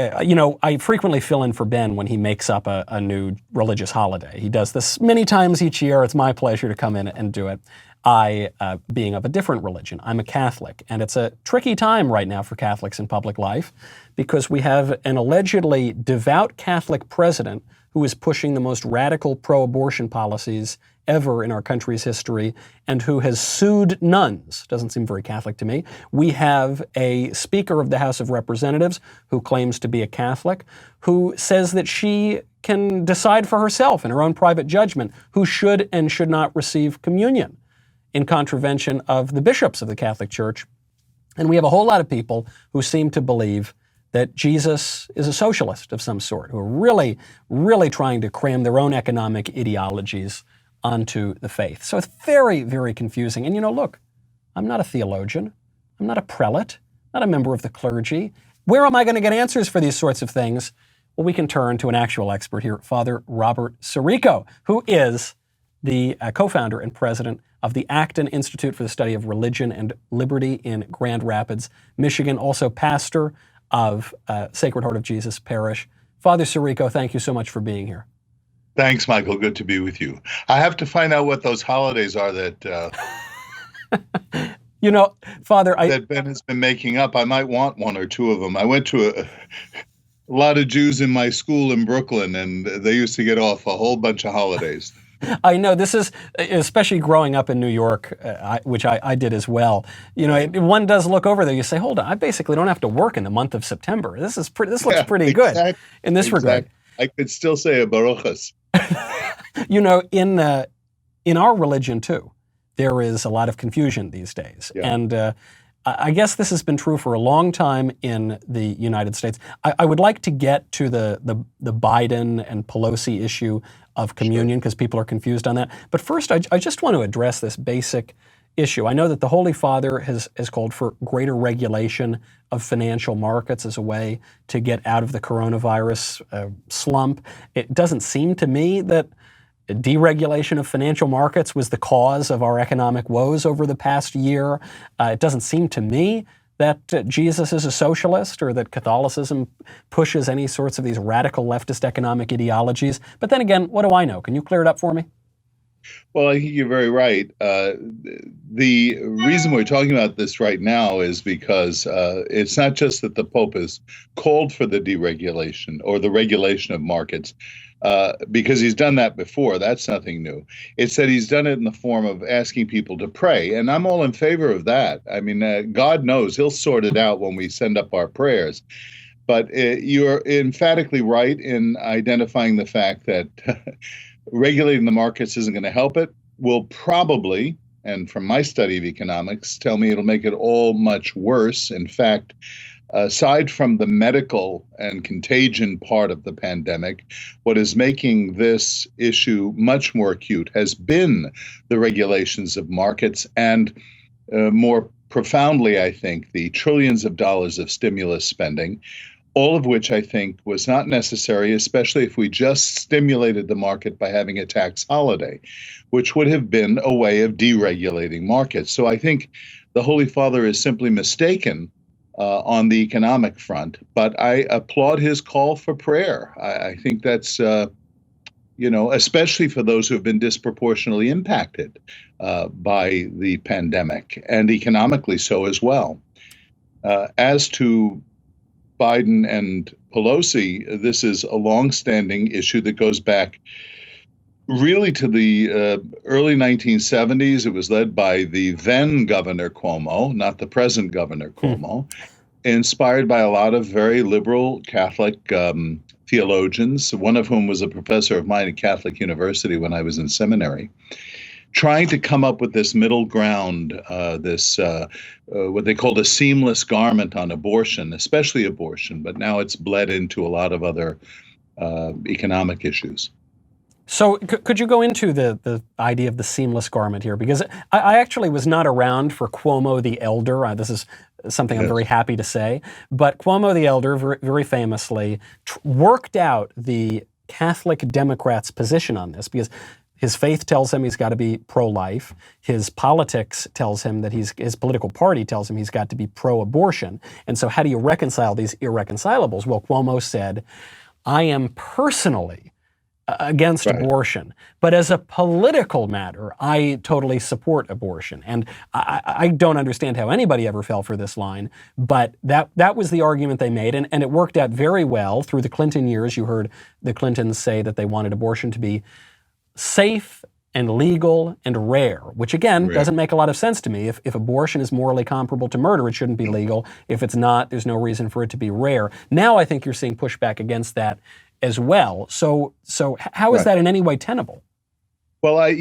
I frequently fill in for Ben when he makes up a new religious holiday. He does this many times each year. It's my pleasure to come in and do it. Being of a different religion, I'm a Catholic, and it's a tricky time right now for Catholics in public life because we have an allegedly devout Catholic president who is pushing the most radical pro-abortion policies ever in our country's history and who has sued nuns. Doesn't seem very Catholic to me. We have a Speaker of the House of Representatives who claims to be a Catholic, who says that she can decide for herself in her own private judgment who should and should not receive communion, in contravention of the bishops of the Catholic Church. And we have a whole lot of people who seem to believe that Jesus is a socialist of some sort, who are really, really trying to cram their own economic ideologies onto the faith. So it's very, very confusing. And look, I'm not a theologian. I'm not a prelate, not a member of the clergy. Where am I going to get answers for these sorts of things? Well, we can turn to an actual expert here, Father Robert Sirico, who is the co-founder and president of the Acton Institute for the Study of Religion and Liberty in Grand Rapids, Michigan, also pastor of Sacred Heart of Jesus Parish. Father Sirico, thank you so much for being here. Thanks, Michael. Good to be with you. I have to find out what those holidays are that Father, that Ben has been making up. I might want one or two of them. I went to a lot of Jews in my school in Brooklyn, and they used to get off a whole bunch of holidays. I know this is, especially growing up in New York, which I did as well. One does look over there. You say, "Hold on, I basically don't have to work in the month of September. This looks pretty good in this regard." I could still say a baruchas. In our religion too, there is a lot of confusion these days, and I guess this has been true for a long time in the United States. I would like to get to the Biden and Pelosi issue of communion because people are confused on that. But first, I just want to address this basic issue. I know that the Holy Father has called for greater regulation of financial markets as a way to get out of the coronavirus slump. It doesn't seem to me that deregulation of financial markets was the cause of our economic woes over the past year. It doesn't seem to me that Jesus is a socialist or that Catholicism pushes any sorts of these radical leftist economic ideologies. But then again, what do I know? Can you clear it up for me? Well, I think you're very right. The reason we're talking about this right now is because it's not just that the Pope has called for the deregulation or the regulation of markets, because he's done that before. That's nothing new. It's that he's done it in the form of asking people to pray. And I'm all in favor of that. I mean, God knows he'll sort it out when we send up our prayers. But you're emphatically right in identifying the fact that regulating the markets isn't going to help it. Will probably, and from my study of economics, tell me it'll make it all much worse. In fact, aside from the medical and contagion part of the pandemic, what is making this issue much more acute has been the regulations of markets and more profoundly, I think, the trillions of dollars of stimulus spending, all of which I think was not necessary, especially if we just stimulated the market by having a tax holiday, which would have been a way of deregulating markets. So I think the Holy Father is simply mistaken on the economic front, but I applaud his call for prayer. I think that's, especially for those who have been disproportionately impacted by the pandemic, and economically so as well. As to Biden and Pelosi, this is a longstanding issue that goes back really to the early 1970s. It was led by the then Governor Cuomo, not the present Governor Cuomo, inspired by a lot of very liberal Catholic theologians, one of whom was a professor of mine at Catholic University when I was in seminary, trying to come up with this middle ground, what they called a seamless garment on abortion, especially abortion, but now it's bled into a lot of other economic issues. So could you go into the idea of the seamless garment here? Because I actually was not around for Cuomo the Elder. This is something I'm very happy to say. But Cuomo the Elder, very famously, worked out the Catholic Democrats' position on this, because His faith tells him he's got to be pro-life. His politics tells him that his political party tells him he's got to be pro-abortion. And so how do you reconcile these irreconcilables? Well, Cuomo said, I am personally against abortion, but as a political matter, I totally support abortion. And I don't understand how anybody ever fell for this line, but that was the argument they made, and it worked out very well through the Clinton years. You heard the Clintons say that they wanted abortion to be safe and legal and rare, which again doesn't make a lot of sense to me. If abortion is morally comparable to murder, it shouldn't be legal. If it's not, there's no reason for it to be rare. Now I think you're seeing pushback against that as well. So how is that in any way tenable? Well, I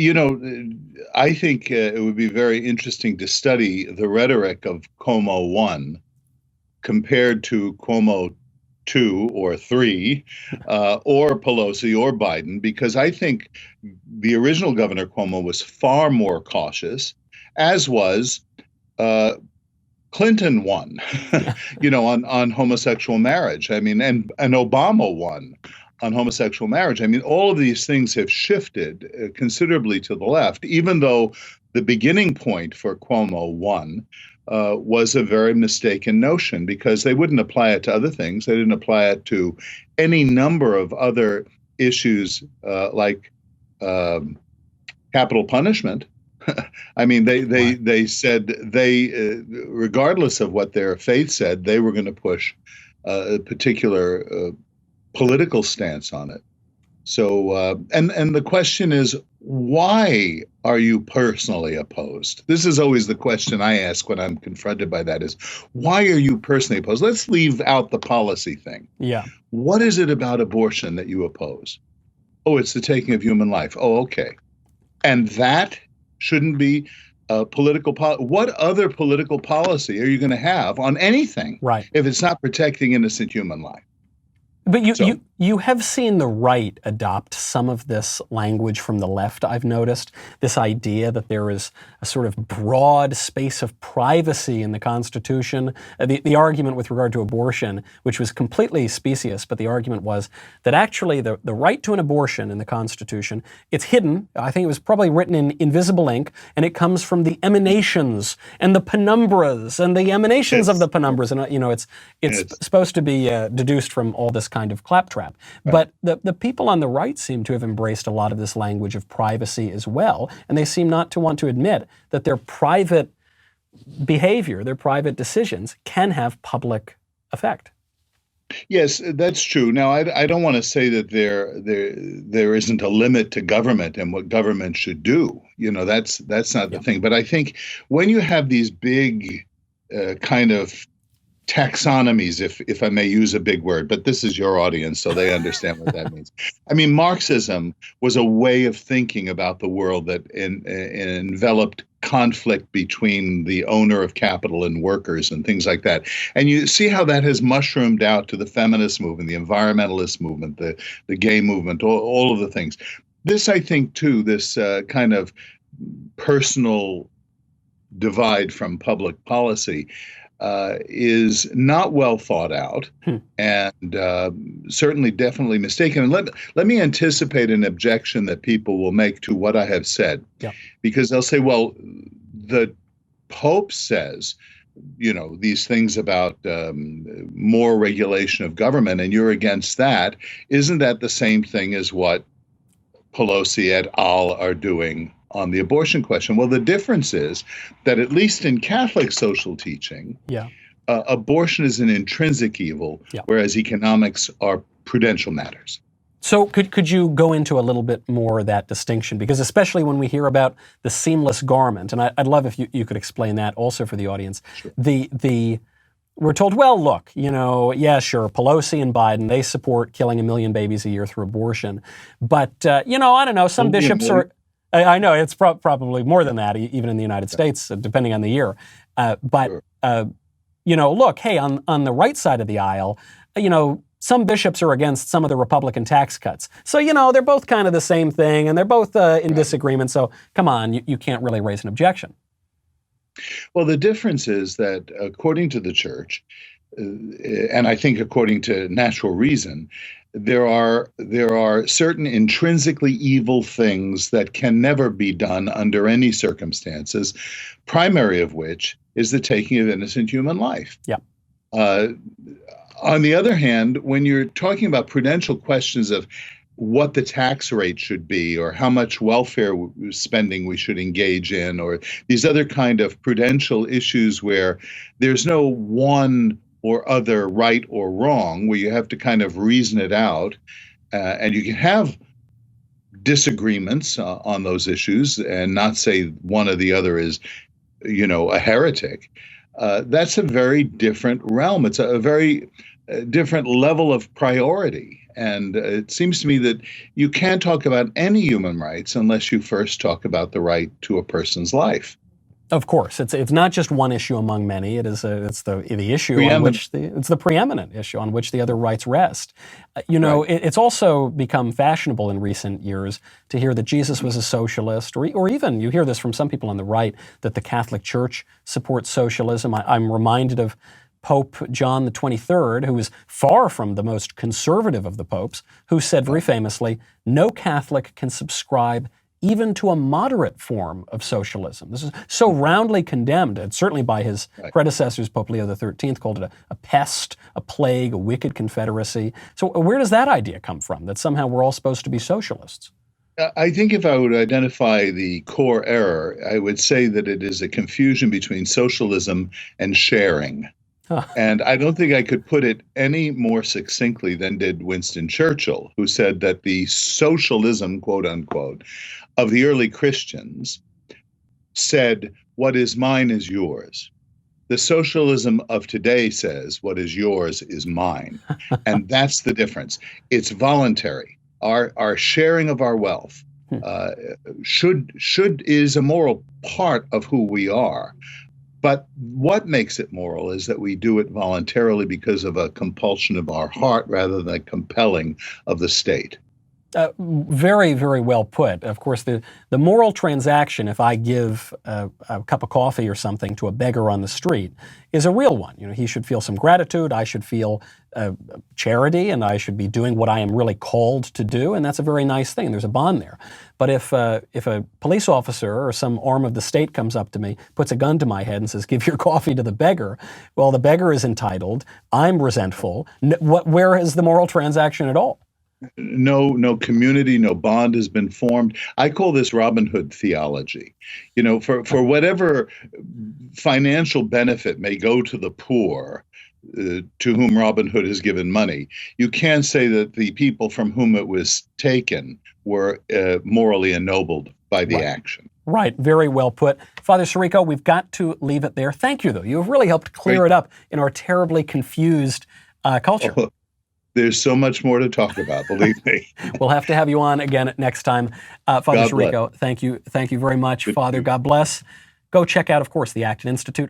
think it would be very interesting to study the rhetoric of Cuomo 1 compared to Cuomo 2 or 3, or Pelosi or Biden, because I think the original Governor Cuomo was far more cautious, as was Clinton 1, on homosexual marriage. I mean, and Obama 1 on homosexual marriage. I mean, all of these things have shifted considerably to the left, even though the beginning point for Cuomo 1 was a very mistaken notion, because they wouldn't apply it to other things. They didn't apply it to any number of other issues like capital punishment. I mean, they said regardless of what their faith said, they were going to push a particular political stance on it. So, and the question is, why are you personally opposed? This is always the question I ask when I'm confronted by that, is why are you personally opposed? Let's leave out the policy thing. Yeah. What is it about abortion that you oppose? Oh, it's the taking of human life. Oh, okay. And that shouldn't be political policy. What other political policy are you going to have on anything if it's not protecting innocent human life? But you have seen the right adopt some of this language from the left, I've noticed. This idea that there is a sort of broad space of privacy in the Constitution. The argument with regard to abortion, which was completely specious, but the argument was that actually the right to an abortion in the Constitution, it's hidden. I think it was probably written in invisible ink, and it comes from the emanations and the penumbras and the emanations of the penumbras. And, it's supposed to be deduced from all this kind of claptrap. But the people on the right seem to have embraced a lot of this language of privacy as well, and they seem not to want to admit that their private behavior, their private decisions can have public effect. Yes, that's true. Now, I don't want to say that there isn't a limit to government and what government should do. That's not the thing. But I think when you have these big kind of taxonomies, if I may use a big word, but this is your audience, so they understand what that means. I mean, Marxism was a way of thinking about the world that enveloped conflict between the owner of capital and workers and things like that. And you see how that has mushroomed out to the feminist movement, the environmentalist movement, the gay movement, all of the things. This, I think, too, this kind of personal divide from public policy is not well thought out and certainly definitely mistaken. And let me anticipate an objection that people will make to what I have said, because they'll say, well, the Pope says, these things about more regulation of government, and you're against that. Isn't that the same thing as what Pelosi et al. Are doing on the abortion question? Well, the difference is that at least in Catholic social teaching, abortion is an intrinsic evil, whereas economics are prudential matters. So could you go into a little bit more of that distinction? Because especially when we hear about the seamless garment, and I'd love if you could explain that also for the audience. Sure. We're told, well, look, sure, Pelosi and Biden, they support killing 1 million babies a year through abortion. But, I don't know, some bishops are... I know it's probably more than that, even in the United States, depending on the year. But look, hey, on the right side of the aisle, some bishops are against some of the Republican tax cuts. So, they're both kind of the same thing, and they're both in disagreement. So, come on, you can't really raise an objection. Well, the difference is that, according to the church, and I think according to natural reason, there are certain intrinsically evil things that can never be done under any circumstances, primary of which is the taking of innocent human life. Yeah. On the other hand, when you're talking about prudential questions of what the tax rate should be or how much welfare spending we should engage in, or these other kind of prudential issues where there's no one or other right or wrong, where you have to kind of reason it out, and you can have disagreements on those issues and not say one or the other is, a heretic. That's a very different realm. It's a very different level of priority. And it seems to me that you can't talk about any human rights unless you first talk about the right to a person's life. Of course, it's not just one issue among many. It's the issue on which it's the preeminent issue on which the other rights rest. Right. It's also become fashionable in recent years to hear that Jesus was a socialist, or even you hear this from some people on the right, that the Catholic Church supports socialism. I'm reminded of Pope John the 23rd, who was far from the most conservative of the popes, who said very famously, "No Catholic can subscribe even to a moderate form of socialism." This is so roundly condemned, and certainly by his predecessors, Pope Leo XIII called it a pest, a plague, a wicked confederacy. So where does that idea come from, that somehow we're all supposed to be socialists? I think if I would identify the core error, I would say that it is a confusion between socialism and sharing. And I don't think I could put it any more succinctly than did Winston Churchill, who said that the socialism, quote unquote, of the early Christians said, "What is mine is yours." The socialism of today says, "What is yours is mine." And that's the difference. It's voluntary. Our sharing of our wealth is a moral part of who we are. But what makes it moral is that we do it voluntarily because of a compulsion of our heart rather than a compelling of the state. Very, very well put. Of course, the moral transaction, if I give a cup of coffee or something to a beggar on the street, is a real one. He should feel some gratitude, I should feel charity, and I should be doing what I am really called to do, and that's a very nice thing. There's a bond there. But if a police officer or some arm of the state comes up to me, puts a gun to my head and says, "Give your coffee to the beggar," well, the beggar is entitled, I'm resentful. Where is the moral transaction at all? No community, no bond has been formed. I call this Robin Hood theology. For whatever financial benefit may go to the poor, to whom Robin Hood has given money, you can't say that the people from whom it was taken were morally ennobled by the action. Right. Very well put. Father Sirico, we've got to leave it there. Thank you, though. You have really helped clear it up in our terribly confused culture. Oh. There's so much more to talk about, believe me. We'll have to have you on again next time. Father Sirico, thank you very much, Father. God bless. Go check out, of course, the Acton Institute.